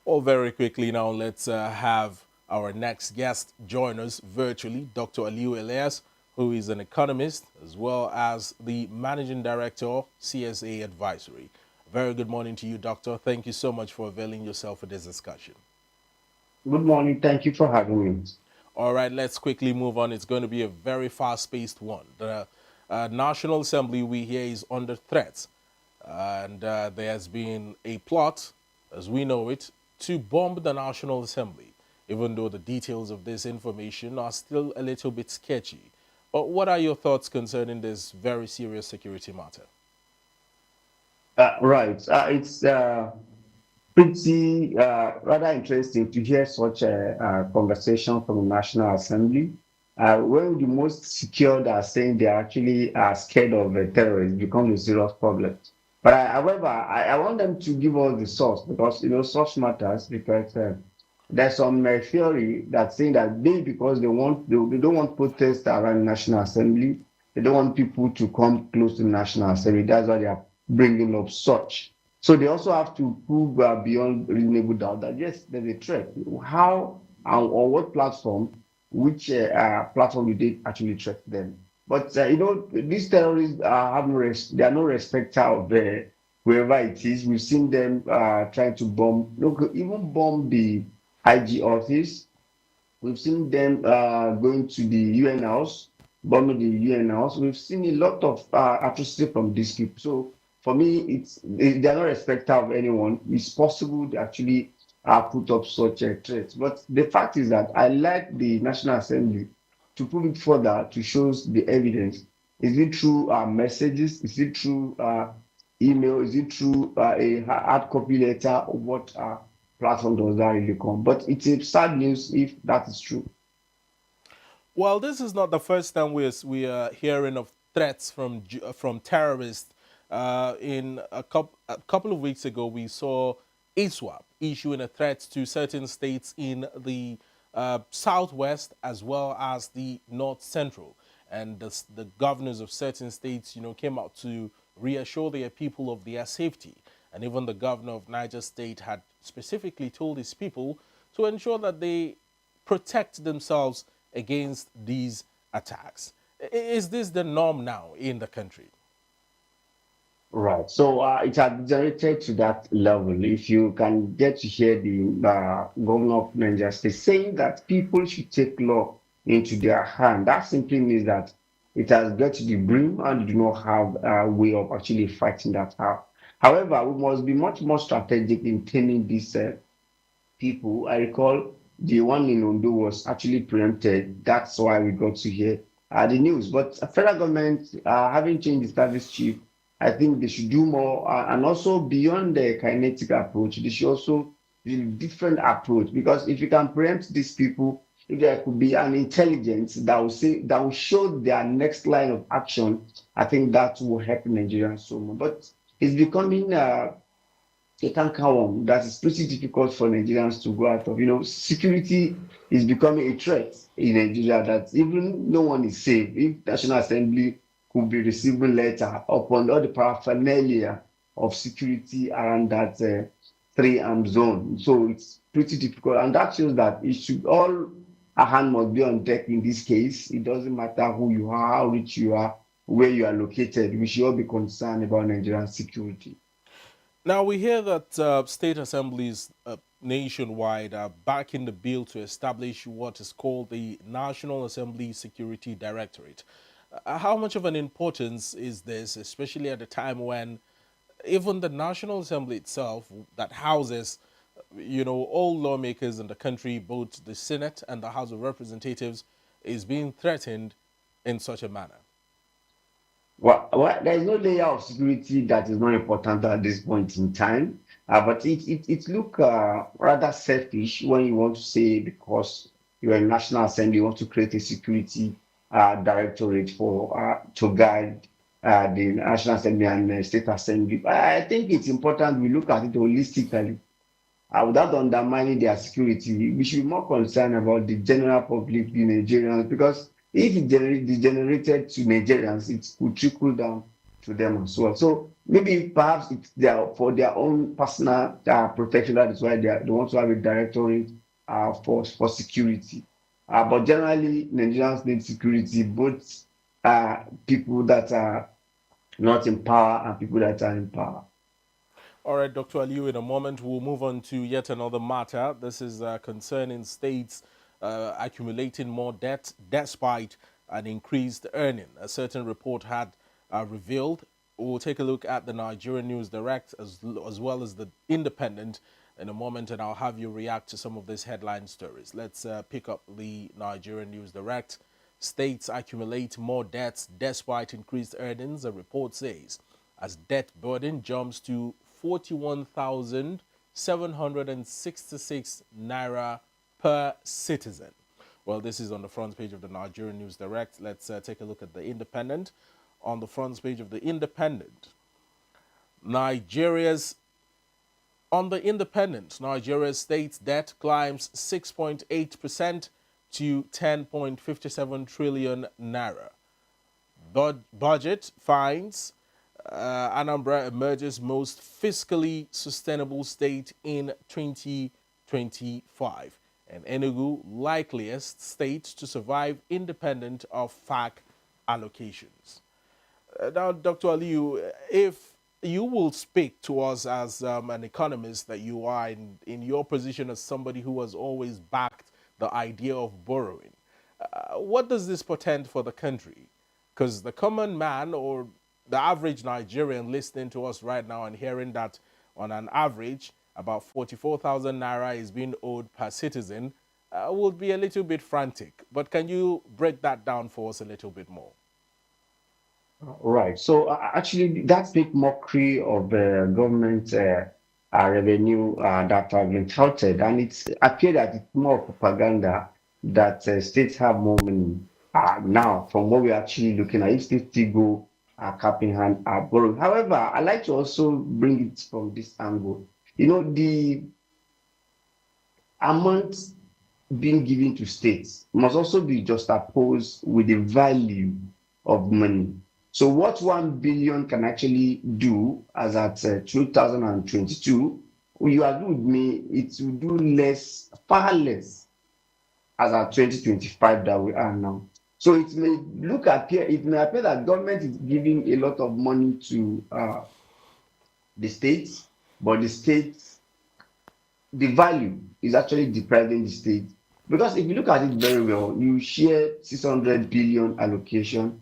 Well, very quickly now, let's have our next guest join us virtually, Dr. Aliyu Ilias, who is an economist as well as the managing director of CSA Advisory. Very good morning to you, Doctor. Thank you so much for availing yourself for this discussion. Good morning. Thank you for having me. All right, let's quickly move on. It's going to be a very fast-paced one. The National Assembly, we hear, is under threat. And there has been a plot, as we know it, to bomb the National Assembly, even though the details of this information are still a little bit sketchy. But what are your thoughts concerning this very serious security matter? Right. It's pretty rather interesting to hear such a conversation from the National Assembly. When the most secured are saying they actually are scared of terrorists, it becomes a serious problem. But however, I want them to give us the source because such matters because there's some theory that's saying that they because they don't want protests around National Assembly. They don't want people to come close to the National Assembly. That's why they are bringing up such. So they also have to prove beyond reasonable doubt that yes, there's a threat. How and on what platform, which platform do they actually threat them? But these terrorists have they are no respecter of wherever it is. We've seen them trying to bomb, look, even bomb the IG office. We've seen them going to the UN house, bombing the UN house. We've seen a lot of atrocity from these people. So for me, they are not respecter of anyone. It's possible to actually put up such a threat. But the fact is that I like the National Assembly to prove it further to show the evidence. Is it through messages? Is it through email? Is it through a hard copy letter? What platform does that really come? But it's a sad news if that is true. Well, this is not the first time we are hearing of threats from from terrorists. In a couple of weeks ago, we saw ISWAP issuing a threat to certain states in the southwest as well as the north central, and the governors of certain states, came out to reassure their people of their safety. And even the governor of Niger State had specifically told his people to ensure that they protect themselves against these attacks. Is this the norm now in the country? Right. So it has degenerated to that level. If you can get to hear the governor of Nigeria State saying that people should take law into their hand, that simply means that it has got to the brim and do not have a way of actually fighting that out. However, we must be much more strategic in taming these people. I recall the one in Ondo was actually preempted. That's why we got to hear the news. But federal government, having changed the service chief, I think they should do more. And also beyond the kinetic approach, they should also do a different approach. Because if you can preempt these people, if there could be an intelligence that will show their next line of action, I think that will help Nigerians so much. But it's becoming a canker that is pretty difficult for Nigerians to go out of. Security is becoming a threat in Nigeria that even no one is safe. If National Assembly could be receiving letter upon all the paraphernalia of security around that three-arm zone. So it's pretty difficult. And that shows that it should all a hand must be on deck in this case. It doesn't matter who you are, how rich you are, where you are located. We should all be concerned about Nigerian security. Now, we hear that state assemblies nationwide are backing the bill to establish what is called the National Assembly Security Directorate. How much of an importance is this, especially at a time when even the National Assembly itself, that houses, all lawmakers in the country, both the Senate and the House of Representatives, is being threatened in such a manner? Well, there is no layer of security that is not important at this point in time. But it look rather selfish when you want to say because you're a National Assembly, you want to create a security directorate for to guide the National Assembly and State Assembly. But I think it's important we look at it holistically without undermining their security. We should be more concerned about the general public, the Nigerians, because if it degenerated to Nigerians, it could trickle down to them as well. So maybe perhaps it's for their own personal protection. That is why they want to have a directorate for security. But generally, Nigerians need security, both people that are not in power and people that are in power. All right, Dr. Aliyu, in a moment, we'll move on to yet another matter. This is concerning states accumulating more debt despite an increased earning. A certain report had revealed. We'll take a look at the Nigerian News Direct as well as the Independent in a moment, and I'll have you react to some of these headline stories. Let's pick up the Nigerian News Direct. States accumulate more debts despite increased earnings, a report says, as debt burden jumps to 41,766 naira per citizen. Well, this is on the front page of the Nigerian News Direct. Let's take a look at the Independent. On the front page of the Independent, Nigeria's state's debt climbs 6.8% to 10.57 trillion naira. Budget finds Anambra emerges most fiscally sustainable state in 2025, and Enugu likeliest state to survive independent of FAC allocations. Now, Dr. Aliyu, if you will speak to us as an economist that you are in your position as somebody who has always backed the idea of borrowing, what does this portend for the country? Because the common man or the average Nigerian listening to us right now and hearing that on an average about 44,000 naira is being owed per citizen would be a little bit frantic. But can you break that down for us a little bit more? Right. So actually, that's big mockery of government revenue that have been touted, and it's appeared that it's more propaganda that states have more money now from what we're actually looking at. If states still go cap in hand borrowing. However, I like to also bring it from this angle. The amount being given to states must also be juxtaposed with the value of money. So what 1 billion can actually do as at 2022, you agree with me, it will do less, far less as at 2025 that we are now. So it may appear that government is giving a lot of money to the states, but the value is actually depriving the state. Because if you look at it very well, you share 600 billion allocation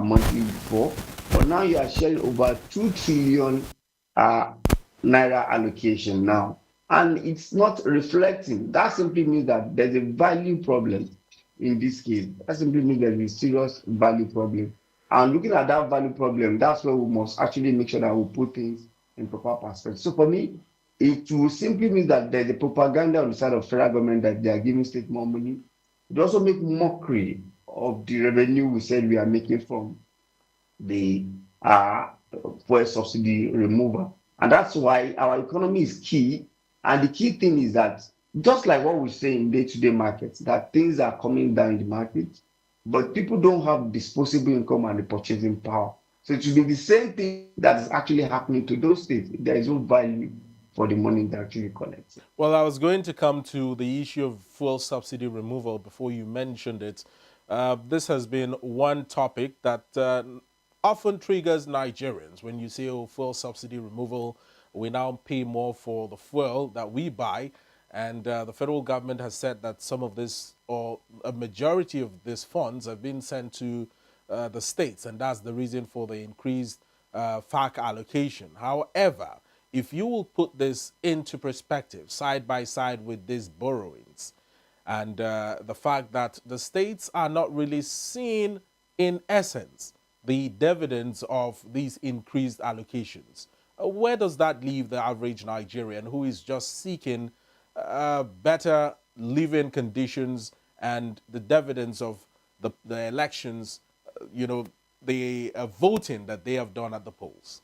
monthly before, but now you are sharing over 2 trillion uh, naira allocation now. And it's not reflecting. That simply means that there's a value problem in this case. That simply means there's a serious value problem. And looking at that value problem, that's where we must actually make sure that we put things in proper perspective. So for me, it will simply mean that there's a propaganda on the side of federal government that they are giving state more money. It also make mockery of the revenue we said we are making from the fuel subsidy removal. And that's why our economy is key. And the key thing is that just like what we say in day-to-day markets, that things are coming down in the market, but people don't have disposable income and the purchasing power. So it should be the same thing that is actually happening to those states. There is no value for the money they're actually collecting. Well, I was going to come to the issue of fuel subsidy removal before you mentioned it. This has been one topic that often triggers Nigerians. When you say, oh, fuel subsidy removal, we now pay more for the fuel that we buy. And the federal government has said that some of this, or a majority of these funds, have been sent to the states. And that's the reason for the increased FAC allocation. However, if you will put this into perspective, side by side with these borrowings, and the fact that the states are not really seeing, in essence, the dividends of these increased allocations, where does that leave the average Nigerian who is just seeking better living conditions and the dividends of the elections, the voting that they have done at the polls?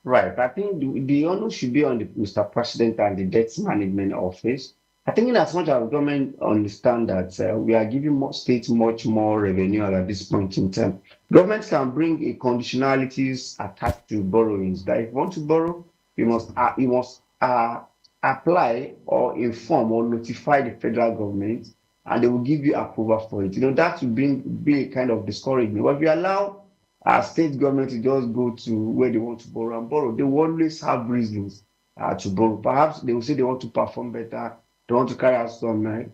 Right. I think the onus should be on the Mr. President and the Debt Management Office I think in as much as government understand that we are giving more states much more revenue at this point in time, government can bring a conditionalities attached to borrowings. That if you want to borrow, you must apply or inform or notify the federal government, and they will give you approval for it. That will be a kind of discouragement. But if you allow state government to just go to where they want to borrow and borrow, they will always have reasons to borrow. Perhaps they will say they want to perform better, they want to carry out some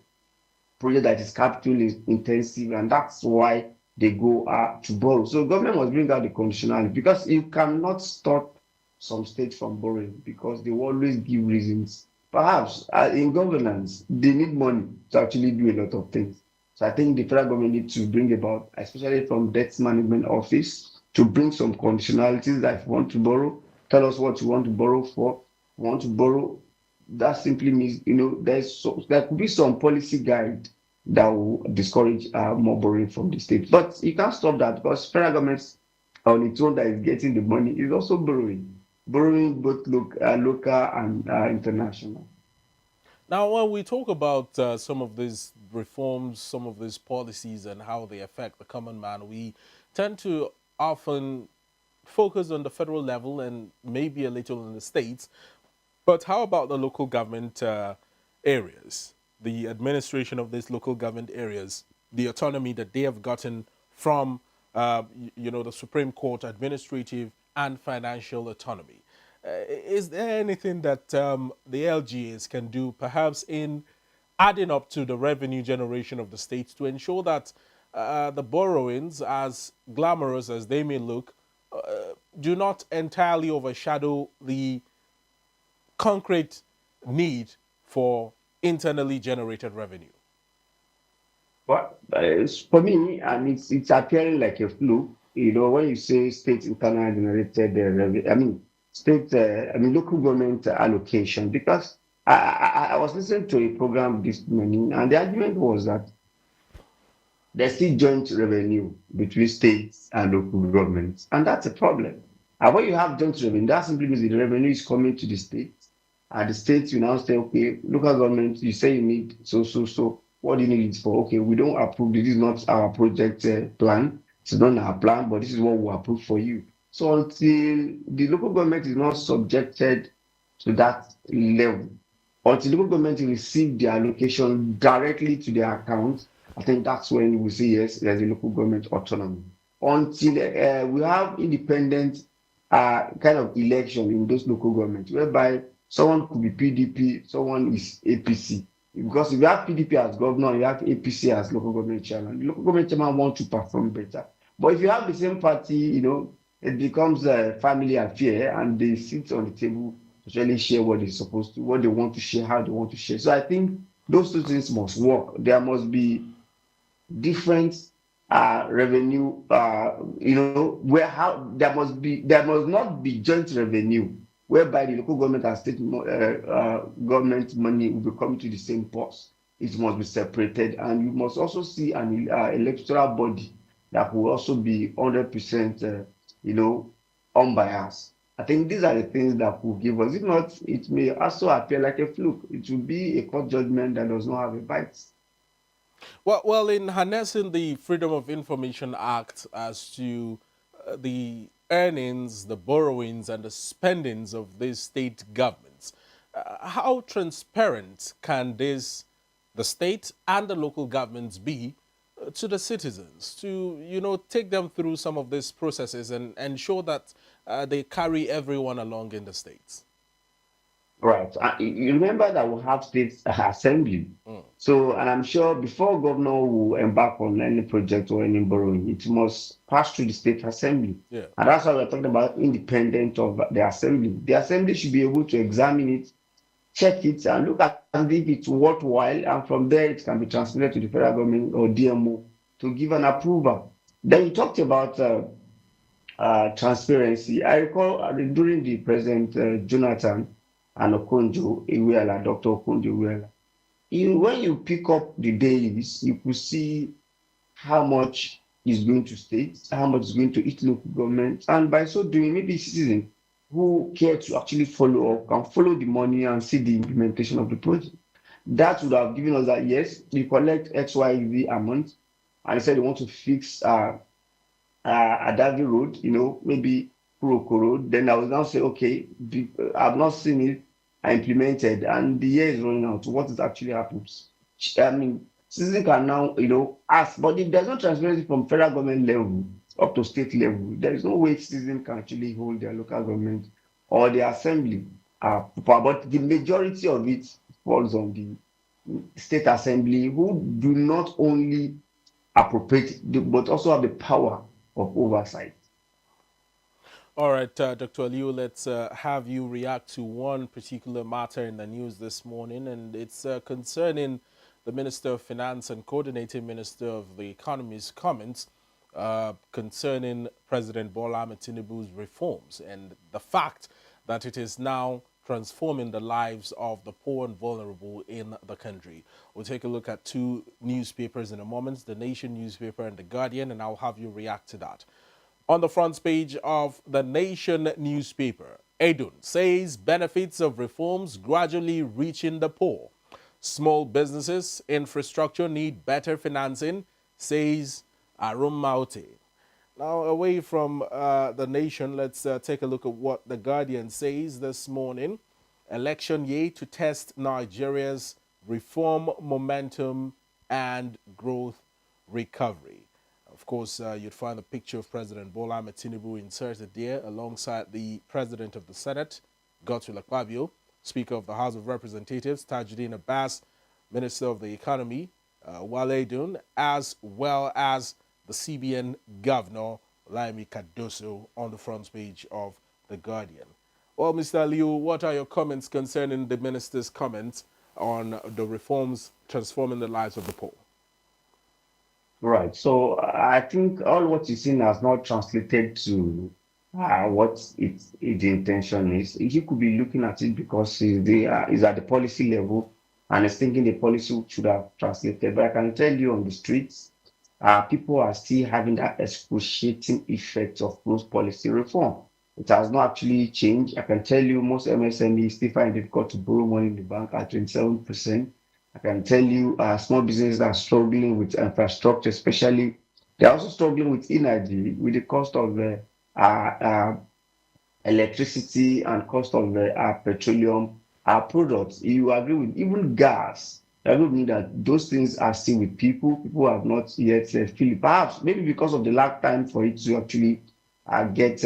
project that is capital intensive, and that's why they go to borrow. So government must bring out the conditionality, because you cannot stop some states from borrowing because they will always give reasons. Perhaps in governance, they need money to actually do a lot of things. So I think the federal government needs to bring about, especially from debt management office, to bring some conditionalities that if you want to borrow, tell us what you want to borrow for. You want to borrow, that simply means there could be some policy guide that will discourage more borrowing from the state. But you can't stop that, because federal government on its own that is getting the money is also borrowing both local and international. Now, when we talk about some of these reforms, some of these policies, and how they affect the common man, we tend to often focus on the federal level and maybe a little in the states. But how about the local government areas, the administration of these local government areas, the autonomy that they have gotten from, the Supreme Court, administrative and financial autonomy? Is there anything that the LGAs can do, perhaps in adding up to the revenue generation of the states, to ensure that the borrowings, as glamorous as they may look, do not entirely overshadow the concrete need for internally generated revenue? But for me, and it's appearing like a fluke. When you say state internal generated revenue, I mean local government allocation. Because I was listening to a program this morning, and the argument was that there's still joint revenue between states and local governments, and that's a problem. And when you have joint revenue, that simply means the revenue is coming to the state, and the state will now say, okay, local government, you say you need so. What do you need it for? Okay, we don't approve. This is not our project plan. It's not our plan, but this is what we approve for you. So until the local government is not subjected to that level, until local government receive the allocation directly to their account, I think that's when we say yes, there's a local government autonomy. Until we have independent kind of election in those local governments, whereby someone could be PDP, someone is APC. Because if you have PDP as governor, you have APC as local government chairman. The local government chairman want to perform better. But if you have the same party, it becomes a family affair, and they sit on the table to really share what they're supposed to, what they want to share, how they want to share. So I think those two things must work. There must be different revenue, where how there must not be joint revenue whereby the local government and state government money will be coming to the same purse. It must be separated, and you must also see an electoral body that will also be 100%, unbiased. I think these are the things that will give us. If not, it may also appear like a fluke. It will be a court judgment that does not have a bite. Well, in harnessing the Freedom of Information Act as to the earnings, the borrowings, and the spendings of these state governments, how transparent can the state and the local governments be to the citizens, to take them through some of these processes and ensure that they carry everyone along in the states? Right. You remember that we have state assembly. Mm. So, and I'm sure before governor will embark on any project or any borrowing, it must pass through the state assembly. Yeah. And that's why we're talking about independent of the assembly. The assembly should be able to examine it, check it, and look at if it's worthwhile. And from there, it can be transmitted to the federal government or DMO to give an approval. Then you talked about transparency. I recall during the President Jonathan and Dr. Okonjo Iweala, when you pick up the dailies, you could see how much is going to states, how much is going to each local government, and by so doing, maybe citizens who care to actually follow up can follow the money and see the implementation of the project. That would have given us that, yes, you collect XYZ amount, and they said they want to fix Adavi Road, maybe Kuroko Road. Then I will now say, okay, I've not seen it implemented, and the year is running out. What is actually happens? I mean, citizens can now, ask, but if there's no transparency from federal government level up to state level, there is no way citizens can actually hold their local government or the assembly. But the majority of it falls on the state assembly, who do not only appropriate, but also have the power of oversight. All right, Dr. Aliyu, let's have you react to one particular matter in the news this morning, and it's concerning the Minister of Finance and Coordinating Minister of the Economist's comments concerning President Bola Ahmed Tinubu's reforms and the fact that it is now transforming the lives of the poor and vulnerable in the country. We'll take a look at two newspapers in a moment, the Nation newspaper and the Guardian, and I'll have you react to that. On the front page of the Nation newspaper, Edun says benefits of reforms gradually reaching the poor. Small businesses, infrastructure need better financing, says Arum Maute. Now, away from the Nation, let's take a look at what the Guardian says this morning. Election year to test Nigeria's reform momentum and growth recovery. Of course, you'd find a picture of President Bola Ahmed Tinubu inserted there alongside the President of the Senate, Godswill Akpabio, Speaker of the House of Representatives, Tajuddin Abbas, Minister of the Economy, Wale Dun, as well as the CBN Governor, Laimi Kadoso, on the front page of The Guardian. Well, Mr. Aliyu, what are your comments concerning the minister's comments on the reforms transforming the lives of the poor? Right. So I think all what you've seen has not translated to what the intention is. He could be looking at it because he's at the policy level and is thinking the policy should have translated. But I can tell you on the streets, people are still having that excruciating effect of those policy reform. It has not actually changed. I can tell you most MSMEs still find it difficult to borrow money in the bank at 27%. I can tell you small businesses are struggling with infrastructure, especially. They're also struggling with energy, with the cost of electricity and cost of petroleum products. You agree with even gas. I agree with me that those things are still with people. People have not yet feel it. Perhaps maybe because of the lag time for it to actually get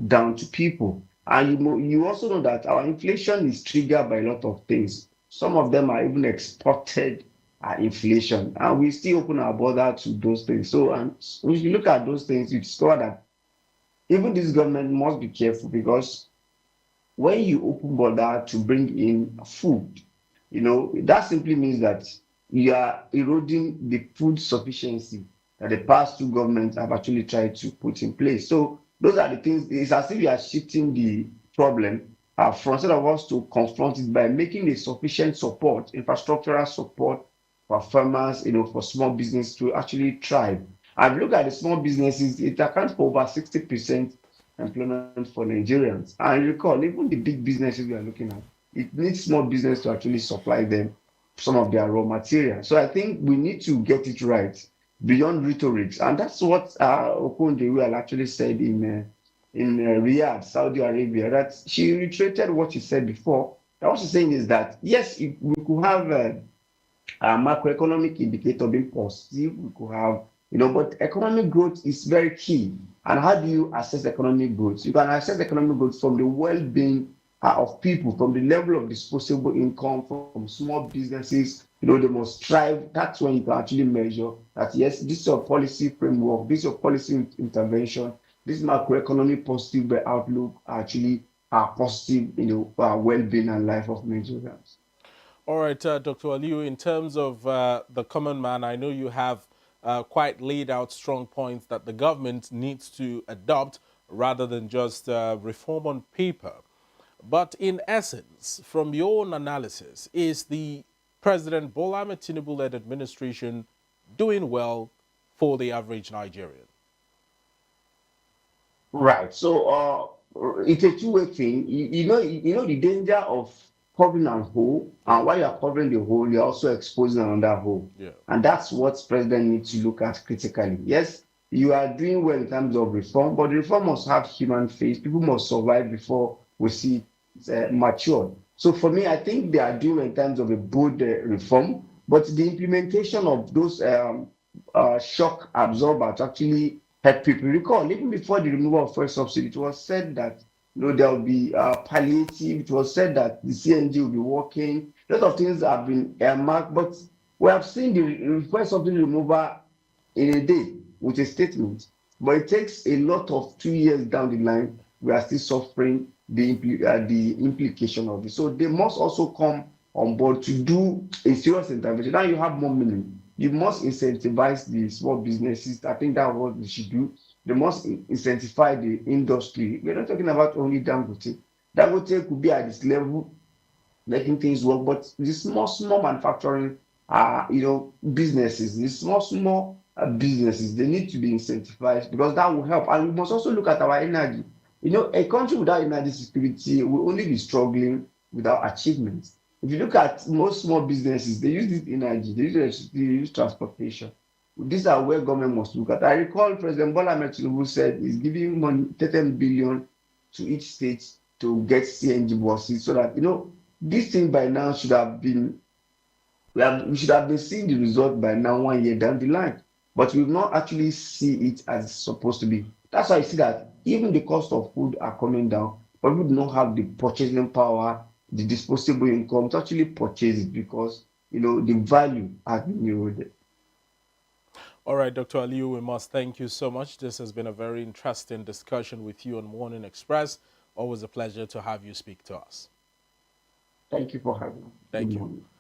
down to people. And you also know that our inflation is triggered by a lot of things. Some of them are even exported inflation, and we still open our border to those things. So, and if you look at those things, you discover that even this government must be careful, because when you open border to bring in food, that simply means that you are eroding the food sufficiency that the past two governments have actually tried to put in place. So those are the things. It's as if you are shifting the problem from, instead of us to confront it by making a sufficient support, infrastructural support for farmers, for small business to actually thrive. And look at the small businesses, it accounts for over 60% employment for Nigerians. And recall, even the big businesses we are looking at, it needs small business to actually supply them some of their raw material. So I think we need to get it right beyond rhetorics. And that's what Okonjo actually said in Riyadh, Saudi Arabia, that she reiterated what she said before. And what she's saying is that, yes, if we could have macroeconomic indicator being positive, we could have, but economic growth is very key. And how do you assess economic growth? You can assess economic growth from the well-being of people, from the level of disposable income, from small businesses. They must thrive. That's when you can actually measure that, yes, this is your policy framework, this is your policy intervention, this macroeconomic positive outlook actually positive, well-being and life of Nigerians. All right, Dr. Aliyu, in terms of the common man, I know you have quite laid out strong points that the government needs to adopt rather than just reform on paper. But in essence, from your own analysis, is the President Bola Ahmed Tinubu-led administration doing well for the average Nigerian? Right. So it's a two-way thing. You know the danger of covering a hole, Yeah. and while you are covering the hole, you're also exposing another hole. Yeah. And that's what president needs to look at critically. Yes, you are doing well in terms of reform, but the reform must have human face. People must survive before we see it mature. So for me, I think they are doing well in terms of a bold reform, but the implementation of those shock absorber to actually help people. Recall, even before the removal of fuel subsidy, it was said that there will be palliative. It was said that the CNG will be working. A lot of things have been earmarked, but we have seen the fuel subsidy removal in a day with a statement. But it takes a lot of 2 years down the line. We are still suffering the implication of it. So they must also come on board to do a serious intervention. Now you have more money. You must incentivize the small businesses. I think that's what we should do. They must incentivize the industry. We're not talking about only Dangote. Dangote could be at this level making things work, but the small manufacturing businesses, the small businesses, they need to be incentivized because that will help. And we must also look at our energy. A country without energy security will only be struggling without achievements. If you look at most small businesses, they use this energy, they use electricity, they use transportation. These are where government must look at. I recall President Bola Ahmed Tinubu said he's giving money, 30 billion to each state to get CNG buses so that this thing by now should have been we should have been seeing the result by now 1 year down the line, but we've not actually see it as it's supposed to be. That's why I see that even the cost of food are coming down, but people do not have the purchasing power, the disposable income to actually purchase it because the value has been eroded. All right, Dr. Aliyu, we must thank you so much. This has been a very interesting discussion with you on Morning Express. Always a pleasure to have you speak to us. Thank you for having me. Good Thank you. morning.